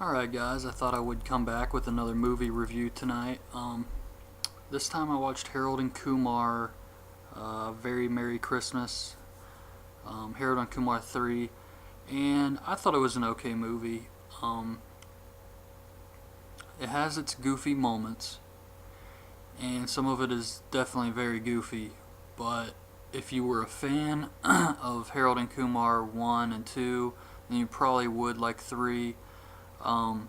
Alright guys, I thought I would come back with another movie review tonight. This time I watched Harold and Kumar, Very Merry Christmas, Harold and Kumar 3, and I thought it was an okay movie. It has its goofy moments, and some of it is definitely very goofy, but if you were a fan of Harold and Kumar 1 and 2, then you probably would like 3. Um,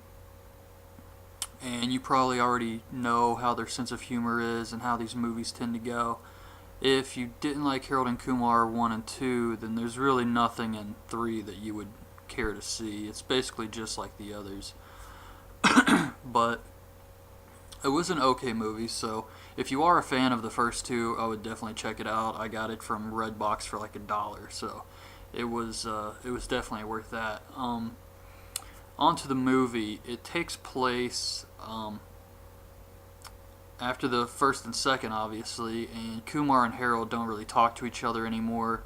and you probably already know how their sense of humor is and how these movies tend to go. If you didn't like Harold and Kumar 1 and 2, then there's really nothing in 3 that you would care to see. It's basically just like the others. But it was an okay movie, so if you are a fan of the first two, I would definitely check it out. I got it from Redbox for like $1, so it was definitely worth that. On to the movie. It takes place after the first and second, obviously, and Kumar and Harold don't really talk to each other anymore.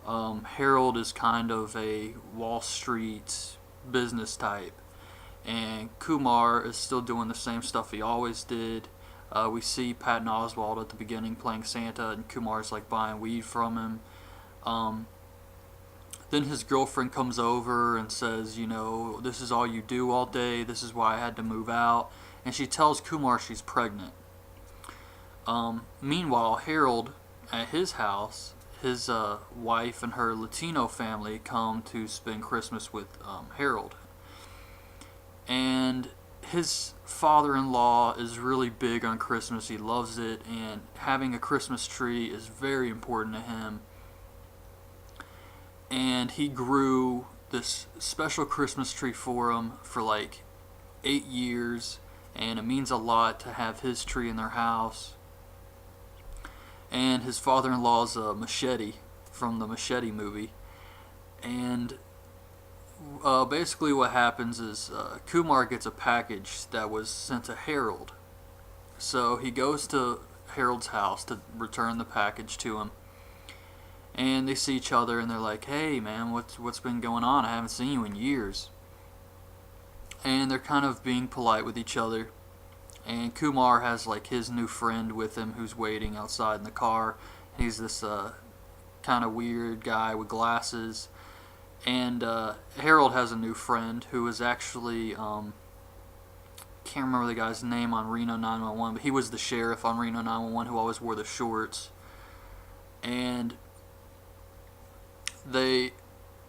Harold is kind of a Wall Street business type, and Kumar is still doing the same stuff he always did. We see Patton Oswalt at the beginning playing Santa, and Kumar's like buying weed from him. Then his girlfriend comes over and says, this is all you do all day, this is why I had to move out. And she tells Kumar she's pregnant. Meanwhile, Harold, at his house, his wife and her Latino family come to spend Christmas with Harold. And his father-in-law is really big on Christmas. He loves it, and having a Christmas tree is very important to him. And he grew this special Christmas tree for him for like 8 years, and it means a lot to have his tree in their house. And his father-in-law's a Machete from the Machete movie. And basically what happens is Kumar gets a package that was sent to Harold. So he goes to Harold's house to return the package to him. And they see each other and they're like, hey man, what's been going on? I haven't seen you in years. And they're kind of being polite with each other. And Kumar has like his new friend with him who's waiting outside in the car. He's this kind of weird guy with glasses. And Harold has a new friend who is actually, can't remember the guy's name on Reno 911, but he was the sheriff on Reno 911 who always wore the shorts. And they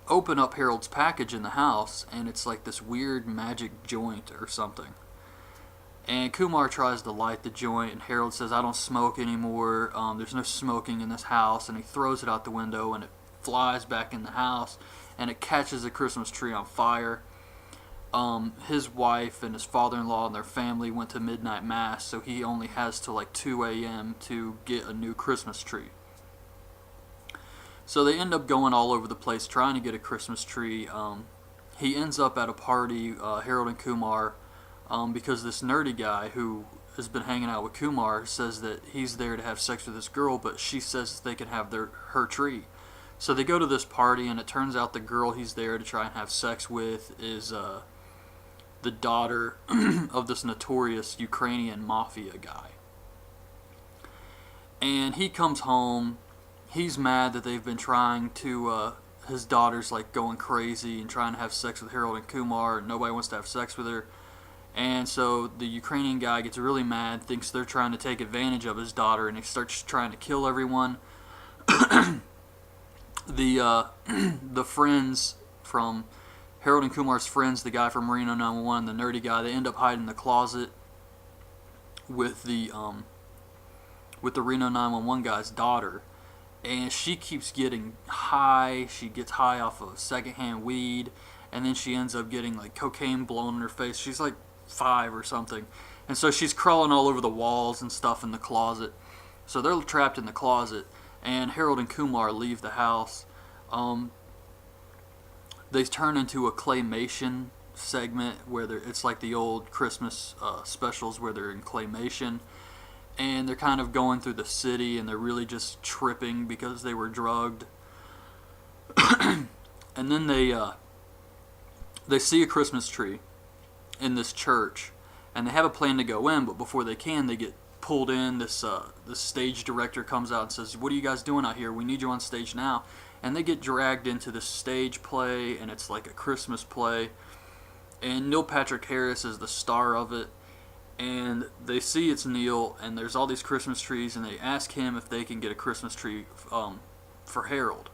open up Harold's package in the house, and it's like this weird magic joint or something. And Kumar tries to light the joint, and Harold says, I don't smoke anymore, there's no smoking in this house, and he throws it out the window, and it flies back in the house, and it catches the Christmas tree on fire. His wife and his father-in-law and their family went to midnight mass, so he only has till like 2 a.m. to get a new Christmas tree. So they end up going all over the place trying to get a Christmas tree. He ends up at a party, Harold and Kumar, because this nerdy guy who has been hanging out with Kumar says that he's there to have sex with this girl, but she says they can have her tree. So they go to this party, and it turns out the girl he's there to try and have sex with is the daughter of this notorious Ukrainian mafia guy. And he comes home. He's mad that they've been trying to, his daughter's like going crazy and trying to have sex with Harold and Kumar, and nobody wants to have sex with her. And so the Ukrainian guy gets really mad, thinks they're trying to take advantage of his daughter, and he starts trying to kill everyone. The friends from Harold and Kumar's friends, the guy from Reno 911, the nerdy guy, they end up hiding in the closet with the Reno 911 guy's daughter. And she keeps getting high. She gets high off of secondhand weed, and then she ends up getting like cocaine blown in her face. She's like 5 or something, and so she's crawling all over the walls and stuff in the closet. So they're trapped in the closet, and Harold and Kumar leave the house. They turn into a claymation segment where it's like the old Christmas specials where they're in claymation. And they're kind of going through the city, and they're really just tripping because they were drugged. And then they see a Christmas tree, in this church, and they have a plan to go in, but before they can, they get pulled in. This stage director comes out and says, "What are you guys doing out here? We need you on stage now." And they get dragged into this stage play, and it's like a Christmas play, and Neil Patrick Harris is the star of it. And they see it's Neil, and there's all these Christmas trees, and they ask him if they can get a Christmas tree for Harold.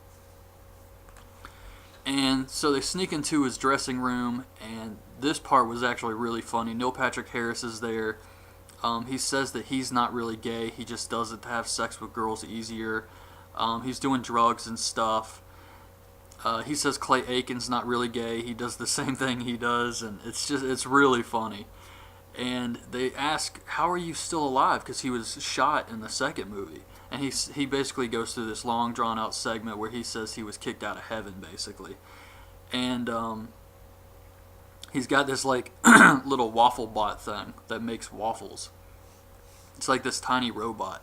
And so they sneak into his dressing room, and this part was actually really funny. Neil Patrick Harris is there. He says that he's not really gay. He just does it to have sex with girls easier. He's doing drugs and stuff. He says Clay Aiken's not really gay. He does the same thing he does, and it's really funny. And they ask, "How are you still alive?" Because he was shot in the second movie. And he basically goes through this long, drawn-out segment where he says he was kicked out of heaven, basically. And he's got this, like, little waffle bot thing that makes waffles. It's like this tiny robot.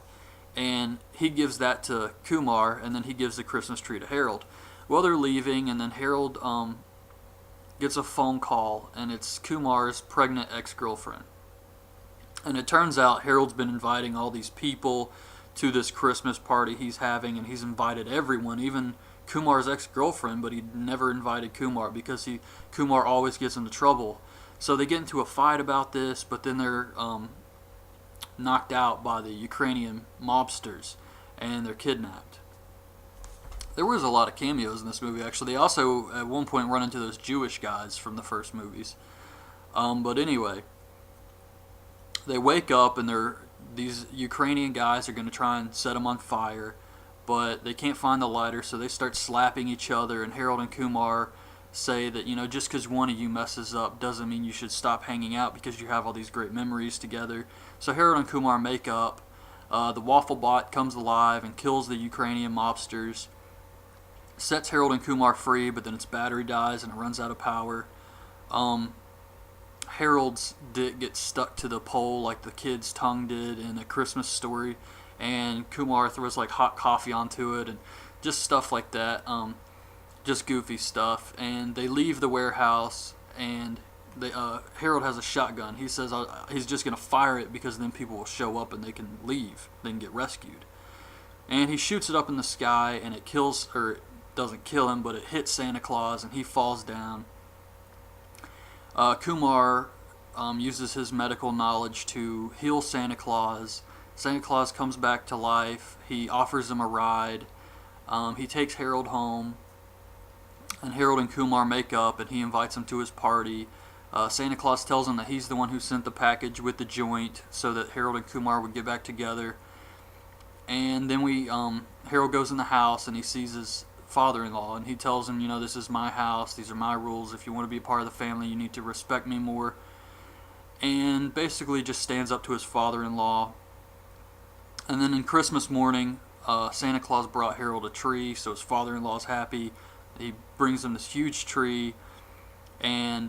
And he gives that to Kumar, and then he gives the Christmas tree to Harold. Well, they're leaving, and then Harold gets a phone call, and it's Kumar's pregnant ex-girlfriend. And it turns out Harold's been inviting all these people to this Christmas party he's having, and he's invited everyone, even Kumar's ex-girlfriend, but he never invited Kumar because Kumar always gets into trouble. So they get into a fight about this, but then they're knocked out by the Ukrainian mobsters, and they're kidnapped. There was a lot of cameos in this movie, actually. They also, at one point, run into those Jewish guys from the first movies. But anyway, they wake up, and these Ukrainian guys are going to try and set them on fire, but they can't find the lighter, so they start slapping each other, and Harold and Kumar say that, just because one of you messes up doesn't mean you should stop hanging out because you have all these great memories together. So Harold and Kumar make up. The waffle bot comes alive and kills the Ukrainian mobsters, sets Harold and Kumar free, but then its battery dies and it runs out of power. Harold's dick gets stuck to the pole like the kid's tongue did in A Christmas Story, and Kumar throws like hot coffee onto it and just stuff like that, just goofy stuff. And they leave the warehouse, and Harold has a shotgun. He says he's just going to fire it because then people will show up and they can leave, they can get rescued. And he shoots it up in the sky, and it kills, or it doesn't kill him, but it hits Santa Claus and he falls down. Kumar uses his medical knowledge to heal Santa Claus. Santa Claus comes back to life. He offers him a ride. He takes Harold home, and Harold and Kumar make up, and he invites him to his party. Santa Claus tells him that he's the one who sent the package with the joint so that Harold and Kumar would get back together. And then Harold goes in the house, and he sees his father-in-law, and he tells him, this is my house, these are my rules, if you want to be a part of the family you need to respect me more, and basically just stands up to his father-in-law. And then in Christmas morning, Santa Claus brought Harold a tree, so his father-in-law's happy. He brings him this huge tree, and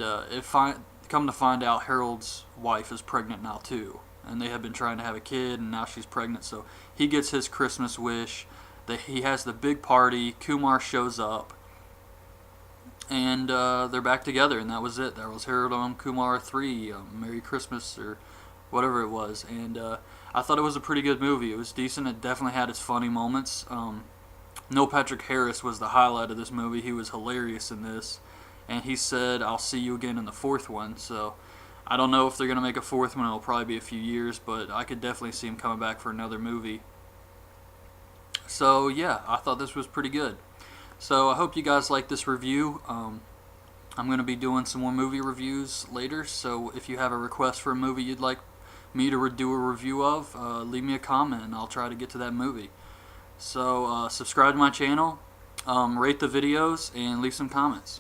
come to find out Harold's wife is pregnant now too, and they have been trying to have a kid, and now she's pregnant, so he gets his Christmas wish. He has the big party. Kumar shows up, and they're back together, and that was it. That was Harold and Kumar 3, Merry Christmas, or whatever it was. And I thought it was a pretty good movie. It was decent. It definitely had its funny moments. Neil Patrick Harris was the highlight of this movie. He was hilarious in this, and he said, "I'll see you again in the fourth one." So I don't know if they're going to make a fourth one. It'll probably be a few years, but I could definitely see him coming back for another movie. So yeah, I thought this was pretty good. So I hope you guys like this review. I'm going to be doing some more movie reviews later, so if you have a request for a movie you'd like me to do a review of, leave me a comment and I'll try to get to that movie. So subscribe to my channel, rate the videos, and leave some comments.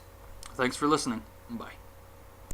Thanks for listening. Bye.